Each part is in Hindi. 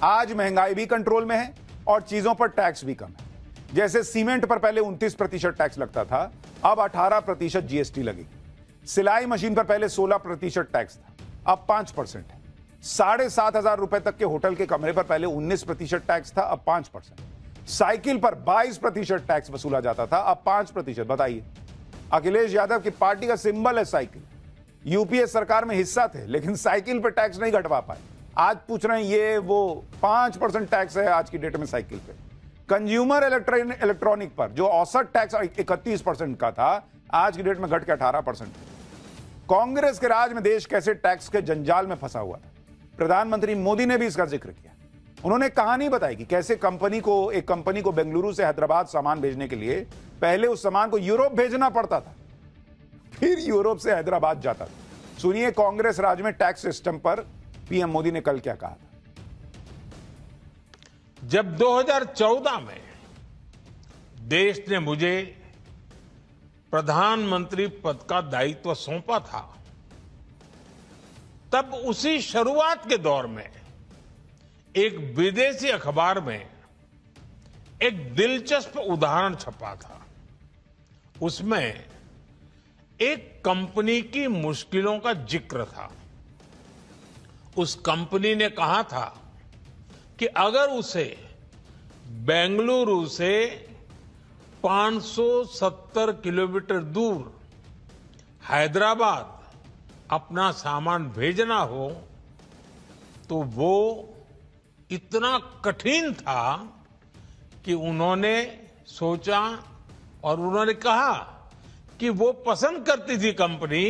आज महंगाई भी कंट्रोल में है और चीजों पर टैक्स भी कम है। जैसे सीमेंट पर पहले 29% टैक्स लगता था, अब 18% जीएसटी लगेगी। सिलाई मशीन पर पहले 16% टैक्स था, अब 5% है। 7,500 रुपए तक के होटल के कमरे पर पहले 19% टैक्स था, अब 5%। साइकिल पर 22% टैक्स वसूला जाता था, अब 5%। बताइए, अखिलेश यादव की पार्टी का सिंबल है साइकिल। यूपीए सरकार में हिस्सा थे लेकिन साइकिल पर टैक्स नहीं घटवा पाए। आज पूछ रहे हैं ये वो 5% टैक्स है आज की डेट में साइकिल पे। कंज्यूमर इलेक्ट्रॉनिक पर जो औसत टैक्स 31% का था, आज की डेट में घट के 18%। कांग्रेस के राज में देश कैसे टैक्स के जंजाल में फंसा हुआ था, प्रधानमंत्री मोदी ने भी इसका जिक्र किया। उन्होंने कहानी बताई कि कैसे एक कंपनी को बेंगलुरु से हैदराबाद सामान भेजने के लिए पहले उस सामान को यूरोप भेजना पड़ता था, फिर यूरोप से हैदराबाद जाता था। सुनिए कांग्रेस राज में टैक्स सिस्टम पर पीएम मोदी ने कल क्या कहा था। जब 2014 में देश ने मुझे प्रधानमंत्री पद का दायित्व सौंपा था, तब उसी शुरुआत के दौर में एक विदेशी अखबार में एक दिलचस्प उदाहरण छपा था। उसमें एक कंपनी की मुश्किलों का जिक्र था। उस कंपनी ने कहा था कि अगर उसे बेंगलुरु से 570 किलोमीटर दूर हैदराबाद अपना सामान भेजना हो तो वो इतना कठिन था कि उन्होंने सोचा और उन्होंने कहा कि वो पसंद करती थी कंपनी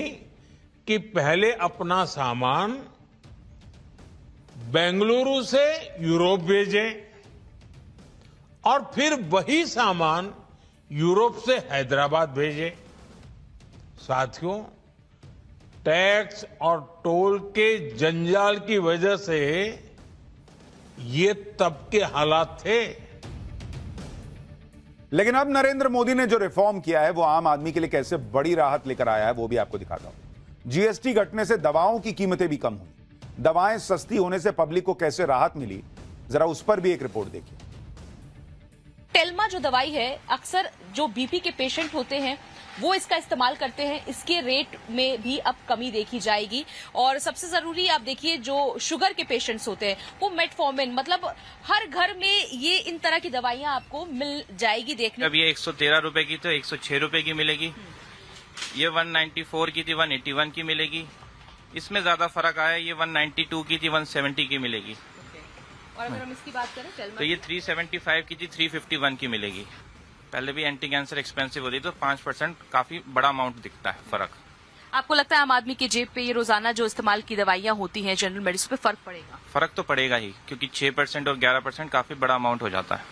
कि पहले अपना सामान बेंगलुरु से यूरोप भेजें और फिर वही सामान यूरोप से हैदराबाद भेजें। साथियों, टैक्स और टोल के जंजाल की वजह से ये तब के हालात थे। लेकिन अब नरेंद्र मोदी ने जो रिफॉर्म किया है वो आम आदमी के लिए कैसे बड़ी राहत लेकर आया है वो भी आपको दिखाता हूं। जीएसटी घटने से दवाओं की कीमतें भी कम हुई, दवाएं सस्ती होने से पब्लिक को कैसे राहत मिली, जरा उस पर भी एक रिपोर्ट देखिए। टेल्मा जो दवाई है, अक्सर जो बीपी के पेशेंट होते हैं वो इसका इस्तेमाल करते हैं। इसके रेट में भी अब कमी देखी जाएगी। और सबसे जरूरी आप देखिए, जो शुगर के पेशेंट्स होते हैं वो मेटफॉर्मिन, मतलब हर घर में ये इन तरह की दवाइयां आपको मिल जाएगी देखने। अब ये 113 रुपए की तो 106 रुपए की मिलेगी। ये 194 की थी 181 की मिलेगी। इसमें ज्यादा फर्क आया, ये 192 की थी 170 की मिलेगी। और अगर हम इसकी बात करें तो ये 375 की थी 351 की मिलेगी। पहले भी एंटी कैंसर एक्सपेंसिव होती तो 5% काफी बड़ा अमाउंट दिखता है फर्क। आपको लगता है आम आदमी की जेब पे ये रोजाना जो इस्तेमाल की दवाइयां होती हैं जनरल मेडिसिन पे फर्क पड़ेगा? फर्क तो पड़ेगा ही, क्योंकि 6% और 11% काफी बड़ा अमाउंट हो जाता है।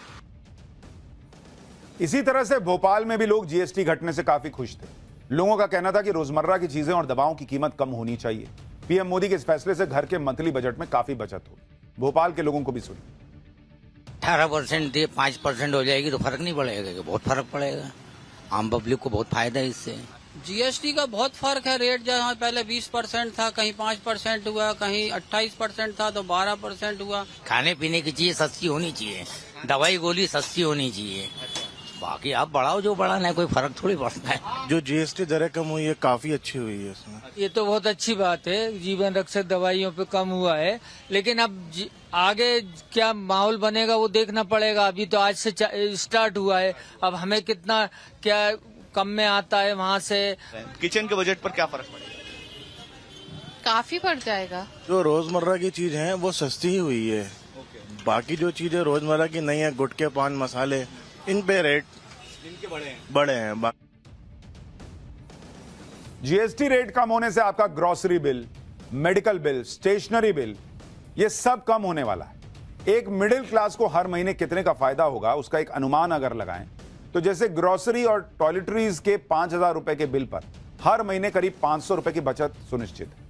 इसी तरह से भोपाल में भी लोग जीएसटी घटने से काफी खुश थे। लोगों का कहना था कि रोजमर्रा की चीजें और दवाओं की कीमत कम होनी चाहिए। पीएम मोदी के इस फैसले से घर के मंथली बजट में काफी बचत होगी। भोपाल के लोगों को भी सुनिए। 18% थी 5% हो जाएगी तो फर्क नहीं पड़ेगा? बहुत फर्क पड़ेगा, आम पब्लिक को बहुत फायदा है इससे। जीएसटी का बहुत फर्क है। रेट जहाँ पहले 20% था, कहीं 5% हुआ, कहीं 28% था तो 12% हुआ। खाने पीने की चीजें सस्ती होनी चाहिए, दवाई गोली सस्ती होनी चाहिए। बाकी आप बढ़ाओ जो बढ़ाना है, कोई फर्क थोड़ी पड़ता है। जो जीएसटी दरें कम हुई है काफी अच्छी हुई है इसमें। ये तो बहुत अच्छी बात है, जीवन रक्षक दवाइयों पे कम हुआ है। लेकिन अब आगे क्या माहौल बनेगा वो देखना पड़ेगा। अभी तो आज से स्टार्ट हुआ है, अब हमें कितना क्या कम में आता है वहाँ से। किचन के बजट पर क्या फर्क पड़ेगा? काफी पड़ जाएगा। जो रोजमर्रा की चीज है वो सस्ती ही हुई है। बाकी जो चीजें रोजमर्रा की नहीं है, गुटखे पान मसाले, इन पे रेट इनके बड़े हैं। जीएसटी रेट कम होने से आपका grocery bill, medical bill, stationery bill, ये सब कम होने वाला है। एक मिडिल क्लास को हर महीने कितने का फायदा होगा उसका एक अनुमान अगर लगाएं तो जैसे ग्रोसरी और टॉयलेटरीज के 5,000 रुपए के बिल पर हर महीने करीब 500 रुपए की बचत सुनिश्चित है।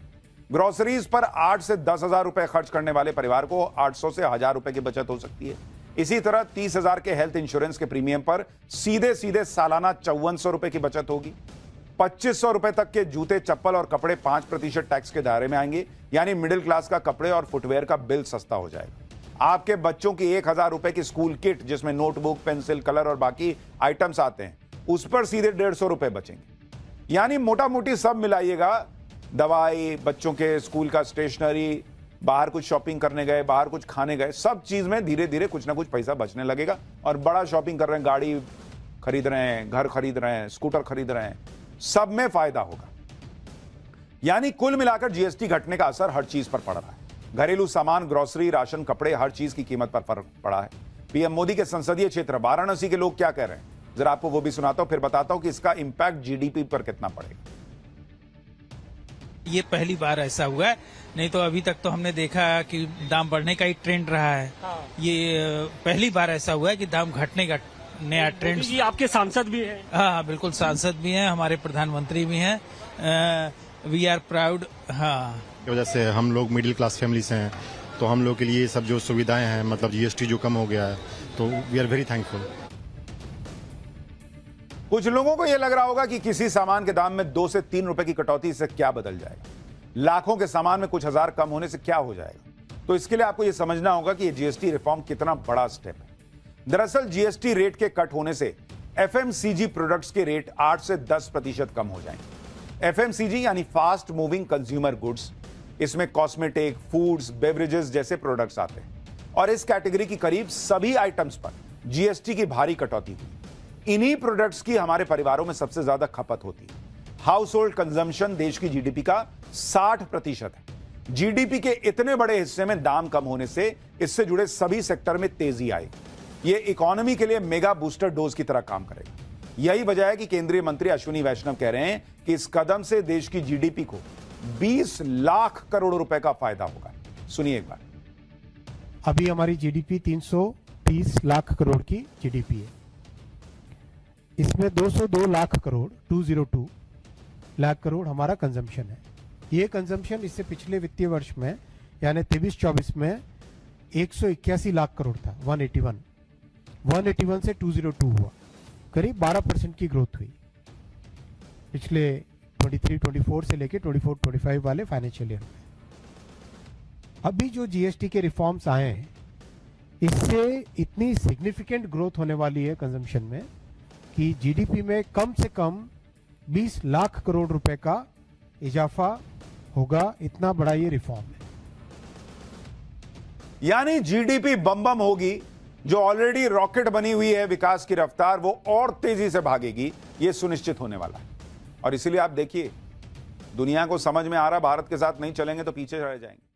ग्रोसरीज पर 8 से 10,000 रुपए खर्च करने वाले परिवार को 800 से 1,000 रुपए की बचत हो सकती है। इसी तरह 30,000 के हेल्थ इंश्योरेंस के प्रीमियम पर सीधे सीधे सालाना 5400 रुपए की बचत होगी। 2500 रुपए तक के जूते, चप्पल और कपड़े 5% टैक्स के दायरे में आएंगे, यानी मिडिल क्लास का कपड़े और फुटवेयर का बिल सस्ता हो जाएगा। आपके बच्चों की 1,000 रुपए की स्कूल किट जिसमें नोटबुक, पेंसिल, कलर और बाकी आइटम्स आते हैं, उस पर सीधे 150 रुपए बचेंगे। यानी मोटा मोटी सब मिलाइएगा, दवाई, बच्चों के स्कूल का स्टेशनरी, बाहर कुछ शॉपिंग करने गए, बाहर कुछ खाने गए, सब चीज में धीरे धीरे कुछ ना कुछ पैसा बचने लगेगा। और बड़ा शॉपिंग कर रहे हैं, गाड़ी खरीद रहे हैं, घर खरीद रहे हैं, स्कूटर खरीद रहे हैं, सब में फायदा होगा। यानी कुल मिलाकर जीएसटी घटने का असर हर चीज पर पड़ रहा है। घरेलू सामान, ग्रोसरी, राशन, कपड़े, हर चीज की कीमत पर फर्क पड़ा है। पीएम मोदी के संसदीय क्षेत्र वाराणसी के लोग क्या कह रहे हैं, जरा आपको वो भी सुनाता हूं, फिर बताता हूं कि इसका इंपैक्ट जीडीपी पर कितना पड़ेगा। ये पहली बार ऐसा हुआ है, नहीं तो अभी तक तो हमने देखा कि दाम बढ़ने का ही ट्रेंड रहा है। ये पहली बार ऐसा हुआ है कि दाम घटने का नया ट्रेंड। जी आपके सांसद भी हैं। हाँ, बिल्कुल, सांसद भी हैं, हमारे प्रधानमंत्री भी हैं। We are proud. हाँ, की वजह से हम लोग मिडिल क्लास फैमिली से हैं, तो हम लोग के लिए सब जो सुविधाएं हैं, मतलब जीएसटी जो कम हो गया है, तो वी आर वेरी थैंकफुल। कुछ लोगों को यह लग रहा होगा कि किसी सामान के दाम में 2 से 3 रुपए की कटौती से क्या बदल जाएगा, लाखों के सामान में कुछ हजार कम होने से क्या हो जाएगा। तो इसके लिए आपको यह समझना होगा कि जीएसटी रिफॉर्म कितना बड़ा स्टेप है। दरअसल जीएसटी रेट के कट होने से एफएमसीजी प्रोडक्ट्स के रेट 8 से 10% कम हो जाएंगे। एफएमसीजी यानी फास्ट मूविंग कंज्यूमर गुड्स, इसमें कॉस्मेटिक, फूड्स, बेवरेजेस जैसे प्रोडक्ट्स आते हैं और इस कैटेगरी की करीब सभी आइटम्स पर जीएसटी की भारी कटौती हुई। इन्हीं प्रोडक्ट्स की हमारे परिवारों में सबसे ज्यादा खपत होती है। हाउस होल्ड कंजम्पशन देश की जीडीपी का 60% है। जीडीपी के इतने बड़े हिस्से में दाम कम होने से इससे जुड़े सभी सेक्टर में तेजी आएगी। यह इकोनॉमी के लिए मेगा बूस्टर डोज की तरह काम करेगा। यही वजह है कि केंद्रीय मंत्री अश्विनी वैष्णव कह रहे हैं कि इस कदम से देश की जीडीपी को 20 लाख करोड़ रुपए का फायदा होगा। सुनिए एक बार। अभी हमारी जीडीपी 330 लाख करोड़ की जीडीपी है। इसमें 202 लाख करोड़ 202 लाख करोड़ हमारा कंजम्पशन है। ये कंजम्पशन इससे पिछले वित्तीय वर्ष में यानी 23-24 में 181 लाख करोड़ था। 181 से 202 हुआ, करीब 12% की ग्रोथ हुई पिछले 23-24 से लेके 24-25 वाले फाइनेंशियल ईयर में। अभी जो जीएसटी के रिफॉर्म्स आए हैं, इससे इतनी सिग्निफिकेंट ग्रोथ होने वाली है कंजम्पशन में कि जीडीपी में कम से कम 20 लाख करोड़ रुपए का इजाफा होगा। इतना बड़ा ये रिफॉर्म है। यानी जीडीपी बम बम होगी। जो ऑलरेडी रॉकेट बनी हुई है विकास की रफ्तार, वो और तेजी से भागेगी, ये सुनिश्चित होने वाला है। और इसीलिए आप देखिए, दुनिया को समझ में आ रहा, भारत के साथ नहीं चलेंगे तो पीछे रह जाएंगे।